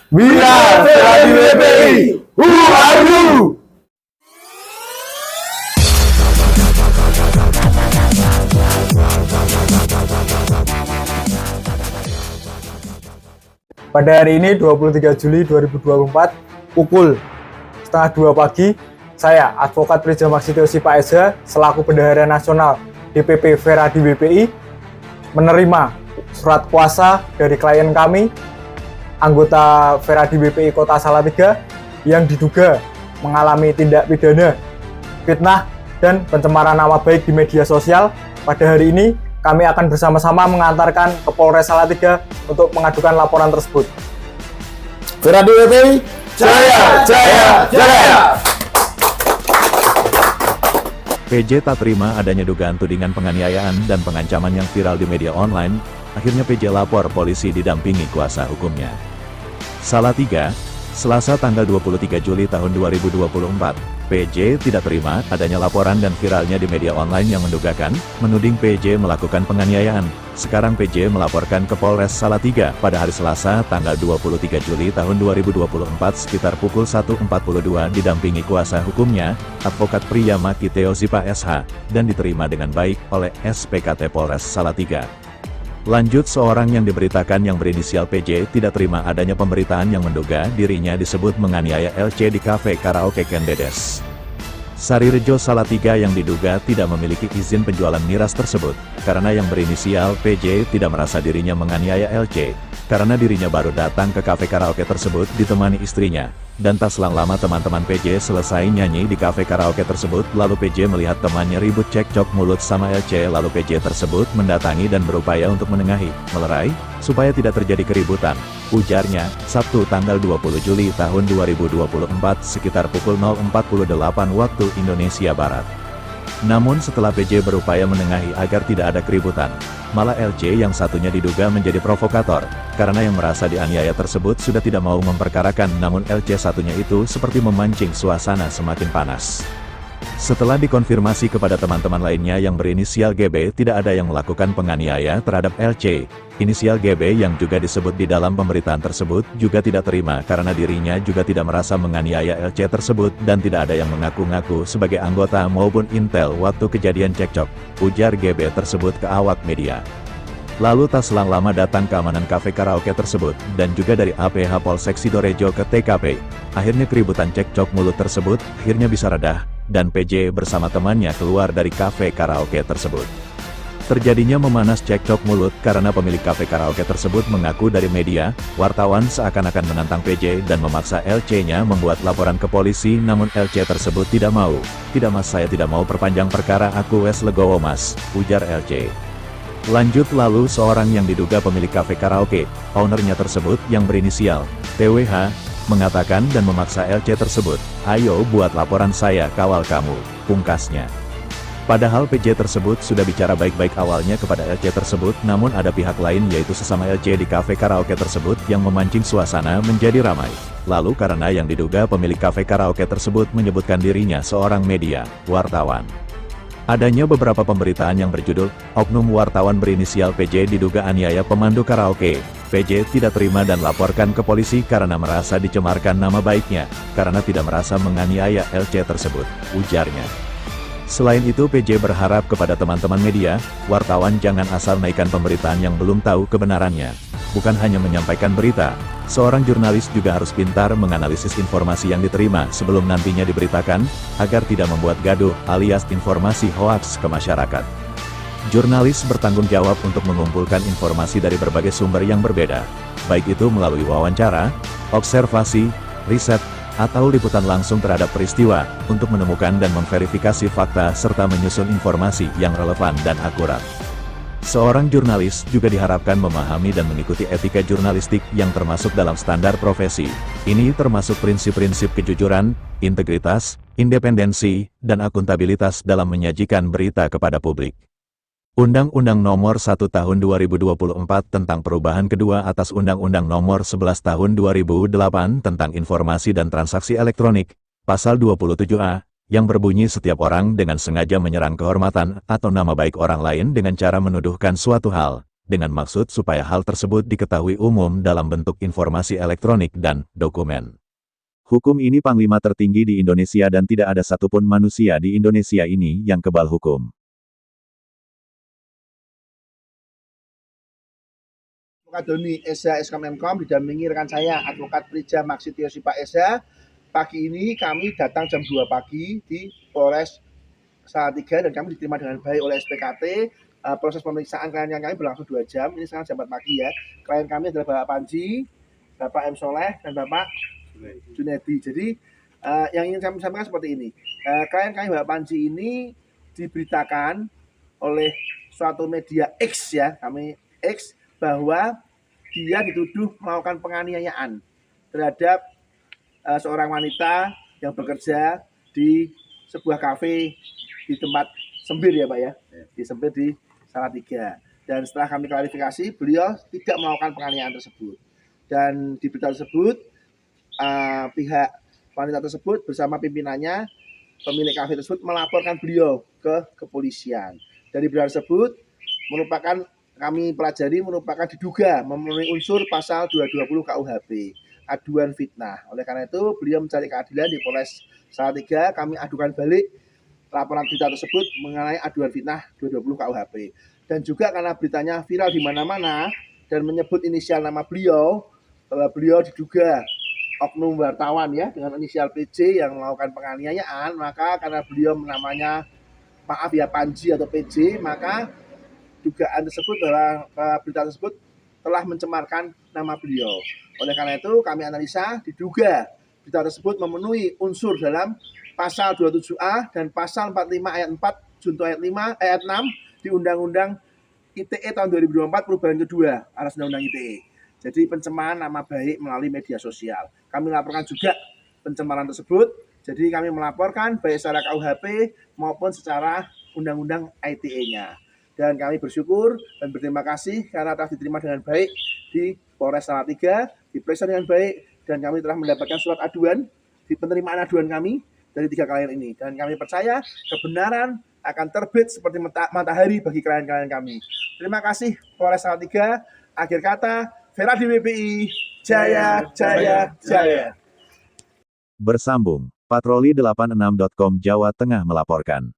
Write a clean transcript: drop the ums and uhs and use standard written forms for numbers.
We are Feradi BPI. Who are you? Pada hari ini 23 Juli 2024 pukul setengah 2 pagi, saya Advokat Prija Maksitio Sipa Eza selaku Bendahara Nasional DPP Feradi BPI menerima surat kuasa dari klien kami, anggota Feradi BPI Kota Salatiga yang diduga mengalami tindak pidana fitnah dan pencemaran nama baik di media sosial. Pada hari ini kami akan bersama-sama mengantarkan ke Polres Salatiga untuk mengadukan laporan tersebut. Feradi BPI, jaya, jaya, jaya. PJ tak terima adanya dugaan tudingan penganiayaan dan pengancaman yang viral di media online. Akhirnya PJ lapor polisi didampingi kuasa hukumnya. Salatiga, Selasa tanggal 23 Juli tahun 2024. PJ tidak terima adanya laporan dan viralnya di media online yang menuding PJ melakukan penganiayaan. Sekarang PJ melaporkan ke Polres Salatiga pada hari Selasa tanggal 23 Juli tahun 2024 sekitar pukul 1.42 didampingi kuasa hukumnya, Advokat Priya Maksitio Sipa SH, dan diterima dengan baik oleh SPKT Polres Salatiga. Lanjut, seorang yang diberitakan yang berinisial PJ tidak terima adanya pemberitaan yang menduga dirinya disebut menganiaya LC di kafe karaoke Ken Dedes Sarirejo Salatiga yang diduga tidak memiliki izin penjualan miras tersebut, karena yang berinisial PJ tidak merasa dirinya menganiaya LC, karena dirinya baru datang ke kafe karaoke tersebut ditemani istrinya. Dan tak selang lama teman-teman PJ selesai nyanyi di kafe karaoke tersebut, lalu PJ melihat temannya ribut cekcok mulut sama LC, lalu PJ tersebut mendatangi dan berupaya untuk menengahi, melerai, supaya tidak terjadi keributan. Ujarnya, Sabtu tanggal 20 Juli tahun 2024 sekitar pukul 0.48 waktu Indonesia Barat. Namun setelah PJ berupaya menengahi agar tidak ada keributan, malah LC yang satunya diduga menjadi provokator, karena yang merasa dianiaya tersebut sudah tidak mau memperkarakan, namun LC satunya itu seperti memancing suasana semakin panas. Setelah dikonfirmasi kepada teman-teman lainnya yang berinisial GB tidak ada yang melakukan penganiaya terhadap LC, inisial GB yang juga disebut di dalam pemberitaan tersebut juga tidak terima karena dirinya juga tidak merasa menganiaya LC tersebut dan tidak ada yang mengaku-ngaku sebagai anggota maupun intel waktu kejadian cekcok, ujar GB tersebut ke awak media. Lalu tak selang lama datang keamanan kafe karaoke tersebut, dan juga dari APH Polsek Sidorejo ke TKP. Akhirnya keributan cekcok mulut tersebut akhirnya bisa redah, dan PJ bersama temannya keluar dari kafe karaoke tersebut. Terjadinya memanas cekcok mulut karena pemilik kafe karaoke tersebut mengaku dari media, wartawan seakan-akan menantang PJ dan memaksa LC-nya membuat laporan ke polisi, namun LC tersebut tidak mau. "Tidak mas, saya tidak mau perpanjang perkara, aku wes legowo mas," ujar LC. Lanjut, lalu seorang yang diduga pemilik kafe karaoke, ownernya tersebut yang berinisial TWH, mengatakan dan memaksa LC tersebut, "Ayo buat laporan, saya kawal kamu," pungkasnya. Padahal PJ tersebut sudah bicara baik-baik awalnya kepada LC tersebut, namun ada pihak lain yaitu sesama LC di kafe karaoke tersebut yang memancing suasana menjadi ramai. Lalu karena yang diduga pemilik kafe karaoke tersebut menyebutkan dirinya seorang media, wartawan. Adanya beberapa pemberitaan yang berjudul, "Oknum wartawan berinisial PJ diduga aniaya pemandu karaoke." PJ tidak terima dan laporkan ke polisi karena merasa dicemarkan nama baiknya, karena tidak merasa menganiaya LC tersebut, ujarnya. Selain itu PJ berharap kepada teman-teman media, wartawan jangan asal naikkan pemberitaan yang belum tahu kebenarannya. Bukan hanya menyampaikan berita, seorang jurnalis juga harus pintar menganalisis informasi yang diterima sebelum nantinya diberitakan, agar tidak membuat gaduh alias informasi hoaks ke masyarakat. Jurnalis bertanggung jawab untuk mengumpulkan informasi dari berbagai sumber yang berbeda, baik itu melalui wawancara, observasi, riset, atau liputan langsung terhadap peristiwa, untuk menemukan dan memverifikasi fakta serta menyusun informasi yang relevan dan akurat. Seorang jurnalis juga diharapkan memahami dan mengikuti etika jurnalistik yang termasuk dalam standar profesi. Ini termasuk prinsip-prinsip kejujuran, integritas, independensi, dan akuntabilitas dalam menyajikan berita kepada publik. Undang-Undang Nomor 1 Tahun 2024 tentang perubahan kedua atas Undang-Undang Nomor 11 Tahun 2008 tentang Informasi dan Transaksi Elektronik, Pasal 27A, yang berbunyi setiap orang dengan sengaja menyerang kehormatan atau nama baik orang lain dengan cara menuduhkan suatu hal, dengan maksud supaya hal tersebut diketahui umum dalam bentuk informasi elektronik dan dokumen. Hukum ini panglima tertinggi di Indonesia dan tidak ada satupun manusia di Indonesia ini yang kebal hukum. Doni Esa SKMkom didampingi rekan saya Advokat Prija Maksitio Sipa Esa. Pagi ini kami datang jam 2 pagi di Polres Salatiga dan kami diterima dengan baik oleh SPKT. Proses pemeriksaan klien kami berlangsung 2 jam. Ini sekarang jam 4 pagi ya. Klien kami adalah Bapak Panji, Bapak M. Soleh, dan Bapak Junedi. Jadi yang ingin saya sampaikan seperti ini. Klien kami Bapak Panji ini diberitakan oleh suatu media X ya, kami X, bahwa dia dituduh melakukan penganiayaan terhadap seorang wanita yang bekerja di sebuah kafe di tempat Sembir ya Pak ya, di Sembir di Salatiga. Dan setelah kami klarifikasi, beliau tidak melakukan penganiayaan tersebut. Dan di berita tersebut, pihak wanita tersebut bersama pimpinannya, pemilik kafe tersebut melaporkan beliau ke kepolisian. Dari berita tersebut merupakan kami pelajari merupakan diduga memenuhi unsur pasal 220 KUHP, aduan fitnah. Oleh karena itu, beliau mencari keadilan di Polres Salatiga. Kami adukan balik laporan berita tersebut mengenai aduan fitnah 220 KUHP. Dan juga karena beritanya viral di mana-mana dan menyebut inisial nama beliau, bahwa beliau diduga oknum wartawan ya dengan inisial PJ yang melakukan penganiayaan, maka karena beliau namanya maaf ya Panji atau PJ, maka dugaan tersebut bahwa berita tersebut telah mencemarkan nama beliau. Oleh karena itu kami analisa diduga berita tersebut memenuhi unsur dalam pasal 27A dan pasal 45 ayat 4 junto ayat 5 ayat 6 di Undang-Undang ITE tahun 2024 perubahan kedua atas Undang-Undang ITE. Jadi pencemaran nama baik melalui media sosial. Kami laporkan juga pencemaran tersebut. Jadi kami melaporkan baik secara KUHP maupun secara Undang-Undang ITE-nya. Dan kami bersyukur dan berterima kasih karena telah diterima dengan baik di Polres Salatiga, diperiksa dengan baik, dan kami telah mendapatkan surat aduan, di penerimaan aduan kami dari 3 klien ini. Dan kami percaya kebenaran akan terbit seperti matahari bagi klien-klien kami. Terima kasih Polres Salatiga. Akhir kata, Vera di WPI, Jaya, Jaya, Jaya. Bersambung, Patroli 86.com Jawa Tengah melaporkan.